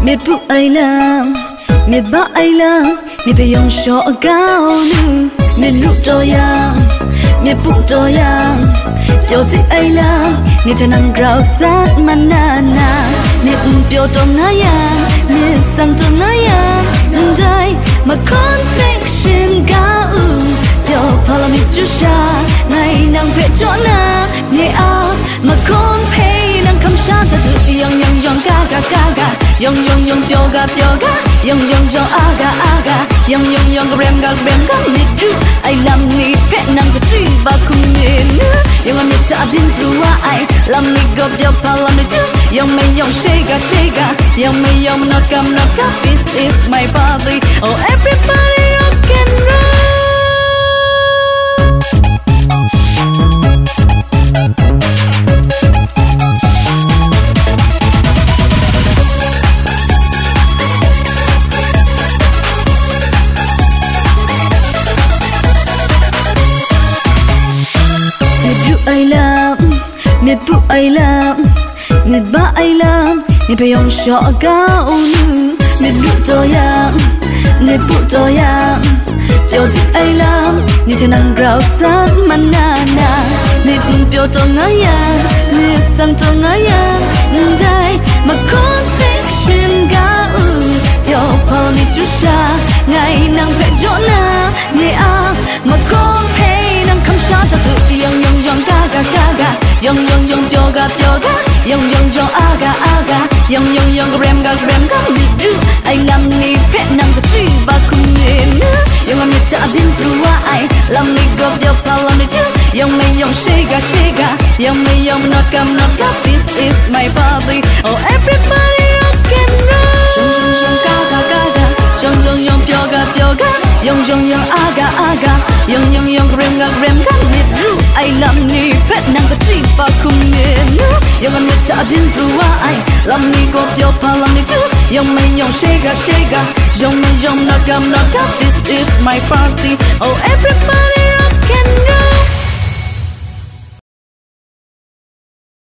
miệt phụ ai làm miệt bá ai làm ni phải dùng sọ cao nu miệt rút cho yang miệt phụ cho yang biểu chỉ ai làm ni cho năng grau sát manana miệt biểu cho ngã yang miệt sang cho ngã yang đây mà connection cao tiểu pala miệt chú sa ngày năng về chỗ na ngày ao mà con pay năng cầm sa cho tự yang ga yang yoga yang aga yang rem ga miệt chú ai làm ni pet năng cái chi ba cùng nên yang anh miệt ta bin blue ai làm ni go tiểu pala miệt chú yang mày yang shake yang mày yang knock up this is my body oh everybody rock and roll. Ai làm miệt phụ ai làm miệt bá ai làm miệt phải dùng sọ cao nu miệt rút cho yang miệt phụ cho yang biểu chỉ ai làm miệt cho năng grau sát manana miệt biểu cho ngã yang miệt sang cho ngã yang đây mà connection cao tiểu pal miệt chú sa ngày năng phải chỗ na ngày à mà con pay năng không sao cho tự yang ga yang yoga yang aga yang rem ga miệt ru ai làm ni pet năng cái chi ba cùng nên yang anh miệt ta bin blue ai làm ni go yo pala miệt chu yang mày yang shake yang mày yang knock up this is my body oh everybody rock and roll yang yoga yang aga yang rem ga miệt ru ai làm ni pet năng cái chi ba cùng nên yang anh miệt ta bin blue ai làm ni go yo pala miệt chu yang mày yang shake yang mày yang knock up this is my party oh everybody rock and roll.